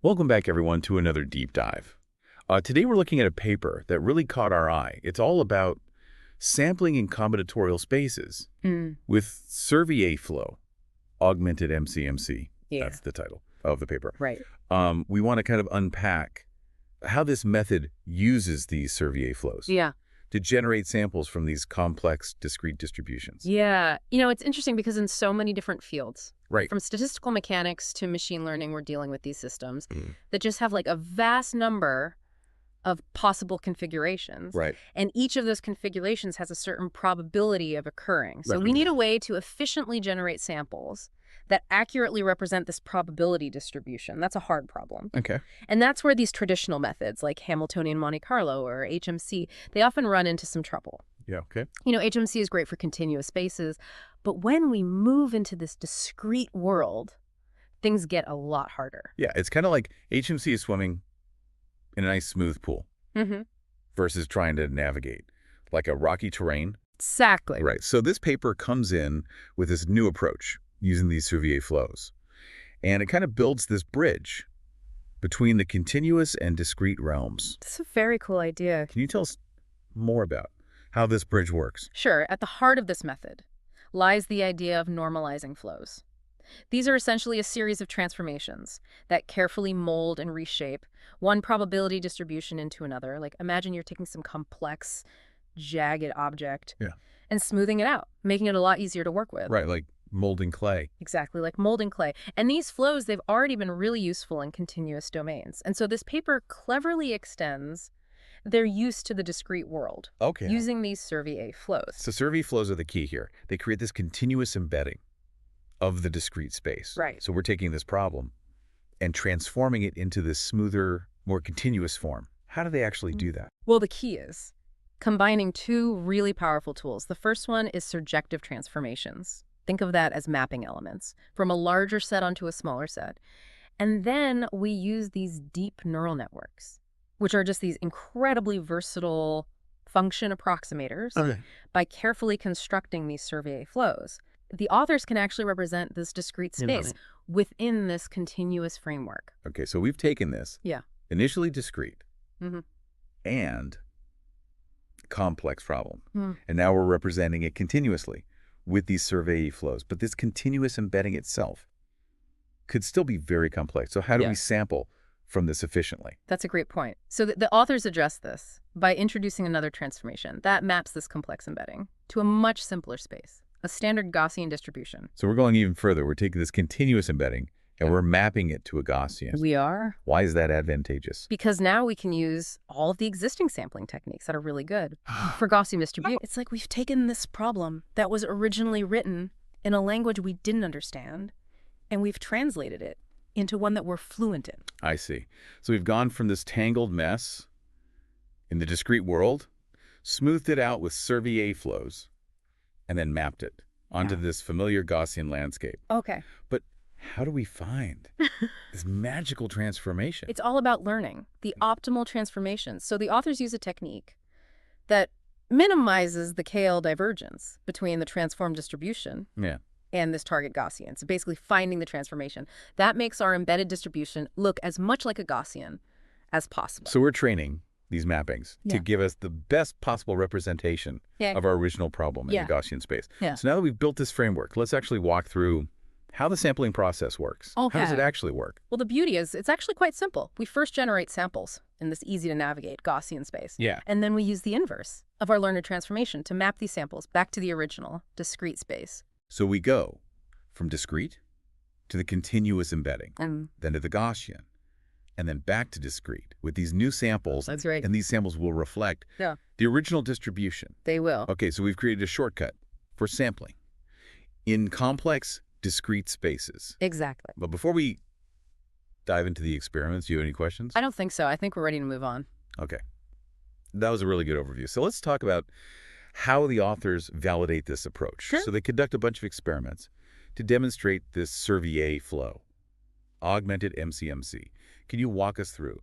Welcome back, everyone, to another deep dive. Today we're looking at a paper that really caught our eye. It's all about sampling in combinatorial spaces with SurVAE Flow Augmented MCMC. Yeah. That's the title of the paper. Right. We want to kind of unpack how this method uses these SurVAE flows Yeah. to generate samples from these complex discrete distributions. Yeah. It's interesting because in so many different fields, Right. from statistical mechanics to machine learning, we're dealing with these systems that just have like a vast number of possible configurations. Right. And each of those configurations has a certain probability of occurring. So Right. we need a way to efficiently generate samples that accurately represent this probability distribution. That's a hard problem. Okay. And that's where these traditional methods like Hamiltonian Monte Carlo or HMC, they often run into some trouble. Yeah, okay. HMC is great for continuous spaces, but when we move into this discrete world, things get a lot harder. Yeah, it's kind of like HMC is swimming in a nice smooth pool versus trying to navigate like a rocky terrain. Exactly. Right. So this paper comes in with this new approach using these SurVAE flows. And it kind of builds this bridge between the continuous and discrete realms. That's a very cool idea. Can you tell us more about how this bridge works? Sure. At the heart of this method lies the idea of normalizing flows. These are essentially a series of transformations that carefully mold and reshape one probability distribution into another. Like imagine you're taking some complex, jagged object and smoothing it out, making it a lot easier to work with. Right, like molding clay. Exactly, like molding clay. And these flows, they've already been really useful in continuous domains. And so this paper cleverly extends their use to the discrete world using these SurVAE flows. So SurVAE flows are the key here. They create this continuous embedding of the discrete space. Right. So we're taking this problem and transforming it into this smoother, more continuous form. How do they actually do that? Well, the key is combining two really powerful tools. The first one is surjective transformations. Think of that as mapping elements from a larger set onto a smaller set. And then we use these deep neural networks, which are just these incredibly versatile function approximators by carefully constructing these SurVAE flows. The authors can actually represent this discrete space within this continuous framework. Okay, so we've taken this initially discrete and complex problem, and now we're representing it continuously with these SurVAE flows. But this continuous embedding itself could still be very complex. So how do we sample from this efficiently? That's a great point. So the authors address this by introducing another transformation that maps this complex embedding to a much simpler space, a standard Gaussian distribution. So we're going even further. We're taking this continuous embedding and we're mapping it to a Gaussian. We are. Why is that advantageous? Because now we can use all of the existing sampling techniques that are really good for Gaussian distribution. It's like we've taken this problem that was originally written in a language we didn't understand, and we've translated it into one that we're fluent in. I see. So we've gone from this tangled mess in the discrete world, smoothed it out with SurVAE flows, and then mapped it onto this familiar Gaussian landscape. Okay. But how do we find this magical transformation? It's all about learning the optimal transformations. So the authors use a technique that minimizes the KL divergence between the transformed distribution and this target Gaussian. So basically finding the transformation. That makes our embedded distribution look as much like a Gaussian as possible. So we're training these mappings to give us the best possible representation of our original problem in the Gaussian space. So now that we've built this framework, let's actually walk through how the sampling process works. How does it actually work? Well, the beauty is it's actually quite simple. We first generate samples in this easy-to-navigate Gaussian space. And then we use the inverse of our learner transformation to map these samples back to the original discrete space. So we go from discrete to the continuous embedding, then to the Gaussian, and then back to discrete with these new samples. That's right. And these samples will reflect the original distribution. They will. Okay, so we've created a shortcut for sampling in complex discrete spaces. Exactly. But before we dive into the experiments, do you have any questions? I don't think so. I think we're ready to move on. Okay. That was a really good overview. So let's talk about how the authors validate this approach. So they conduct a bunch of experiments to demonstrate this SurVAE flow, augmented MCMC. Can you walk us through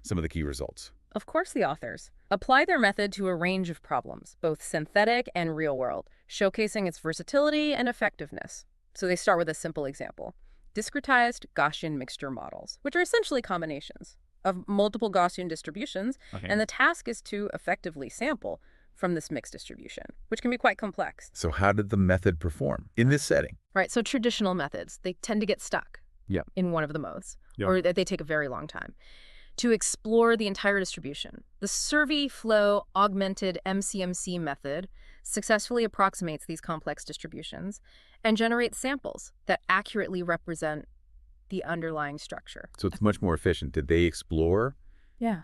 some of the key results? Of course, the authors apply their method to a range of problems, both synthetic and real world, showcasing its versatility and effectiveness. So they start with a simple example. discretized Gaussian mixture models, which are essentially combinations of multiple Gaussian distributions, and the task is to effectively sample from this mixed distribution, which can be quite complex. So how did the method perform in this setting? Right, so traditional methods, they tend to get stuck in one of the modes, or they take a very long time. To explore the entire distribution, the SurVAE Flow Augmented MCMC method successfully approximates these complex distributions and generates samples that accurately represent the underlying structure. So it's much more efficient. Did they explore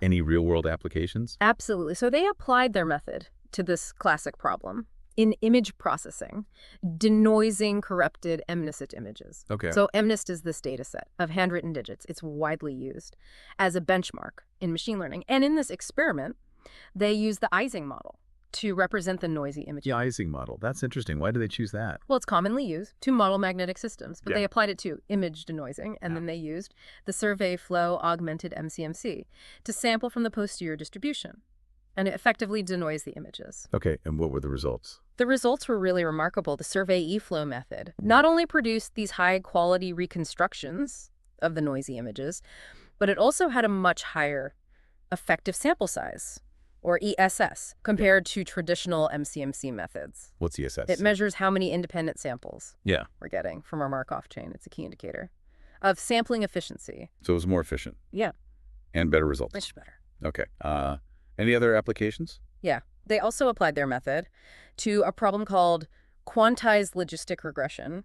any real-world applications? Absolutely. So they applied their method to this classic problem in image processing, denoising corrupted MNIST images. So MNIST is this data set of handwritten digits. It's widely used as a benchmark in machine learning. And in this experiment, they use the Ising model to represent the noisy images. The Ising model. That's interesting. Why do they choose that? Well, it's commonly used to model magnetic systems, but they applied it to image denoising, and then they used the SurVAE Flow Augmented MCMC to sample from the posterior distribution and effectively denoise the images. Okay, and what were the results? The results were really remarkable. The SurVAE Flow method not only produced these high-quality reconstructions of the noisy images, but it also had a much higher effective sample size, or ESS, compared to traditional MCMC methods. What's ESS? It measures how many independent samples we're getting from our Markov chain. It's a key indicator of sampling efficiency. So it was more efficient? Yeah. And better results? Much better. Okay. Any other applications? Yeah. They also applied their method to a problem called quantized logistic regression,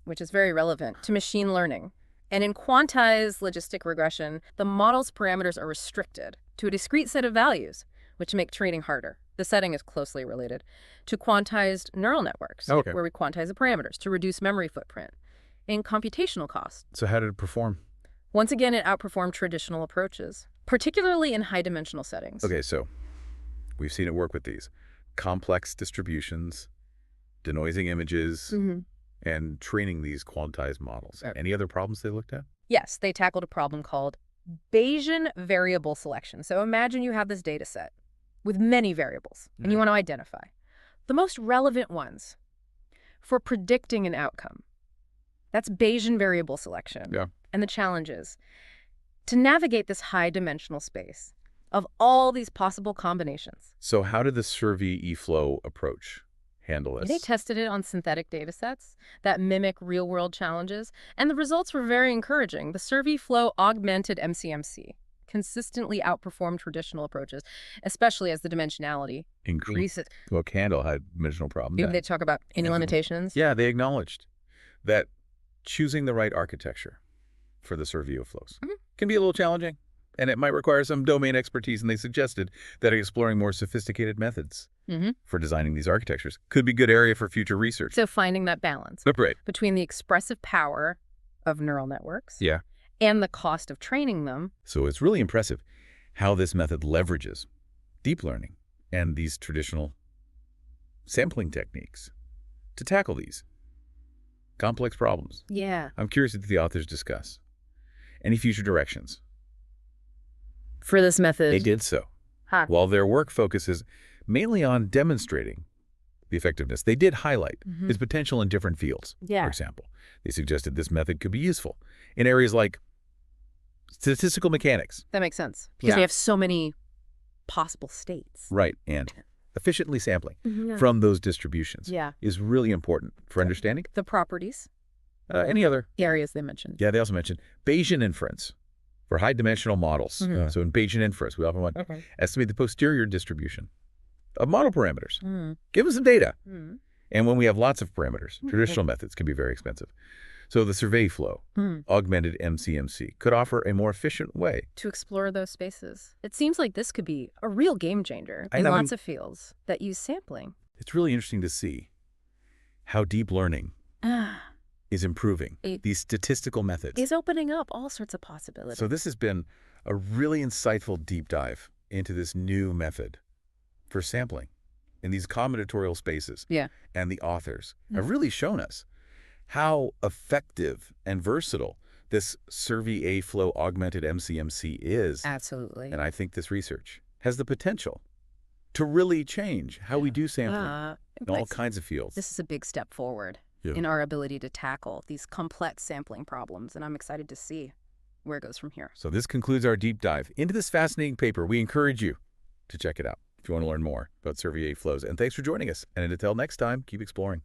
which is very relevant to machine learning. And in quantized logistic regression, the model's parameters are restricted to a discrete set of values, which make training harder. The setting is closely related to quantized neural networks, where we quantize the parameters to reduce memory footprint and computational cost. So how did it perform? Once again, it outperformed traditional approaches, particularly in high-dimensional settings. Okay, so we've seen it work with these complex distributions, denoising images, and training these quantized models. Any other problems they looked at? Yes, they tackled a problem called Bayesian variable selection. So imagine you have this data set with many variables, and you want to identify the most relevant ones for predicting an outcome. That's Bayesian variable selection. And the challenge is to navigate this high-dimensional space of all these possible combinations. So how did the SurVAE Flow approach handle this? They tested it on synthetic data sets that mimic real-world challenges, and the results were very encouraging. The SurVAE Flow Augmented MCMC consistently outperformed traditional approaches, especially as the dimensionality increases. Well, Candle had dimensional problems. They talk about any limitations. Yeah, they acknowledged that choosing the right architecture for the SurVAE Flows can be a little challenging, and it might require some domain expertise, and they suggested that exploring more sophisticated methods for designing these architectures could be a good area for future research. So finding that balance between the expressive power of neural networks and the cost of training them. So it's really impressive how this method leverages deep learning and these traditional sampling techniques to tackle these complex problems. I'm curious what the authors discuss. Any future directions? For this method? They did so. While their work focuses mainly on demonstrating the effectiveness, they did highlight its potential in different fields. For example, they suggested this method could be useful in areas like statistical mechanics. That makes sense. Because we have so many possible states. Right, and efficiently sampling from those distributions is really important for understanding the properties. Any other areas they mentioned? Yeah, they also mentioned Bayesian inference for high-dimensional models. So in Bayesian inference, we often want to estimate the posterior distribution of model parameters. Give us some data. And when we have lots of parameters, traditional methods can be very expensive. So the SurVAE Flow Augmented MCMC could offer a more efficient way to explore those spaces. It seems like this could be a real game changer in lots of fields that use sampling. It's really interesting to see how deep learning is improving these statistical methods. Is opening up all sorts of possibilities. So this has been a really insightful deep dive into this new method for sampling in these combinatorial spaces. And the authors have really shown us how effective and versatile this SurVAE Flow Augmented MCMC is. Absolutely. And I think this research has the potential to really change how we do sampling in all kinds of fields. This is a big step forward in our ability to tackle these complex sampling problems, and I'm excited to see where it goes from here. So this concludes our deep dive into this fascinating paper. We encourage you to check it out if you want to learn more about SurVAE Flows. And thanks for joining us. And until next time, keep exploring.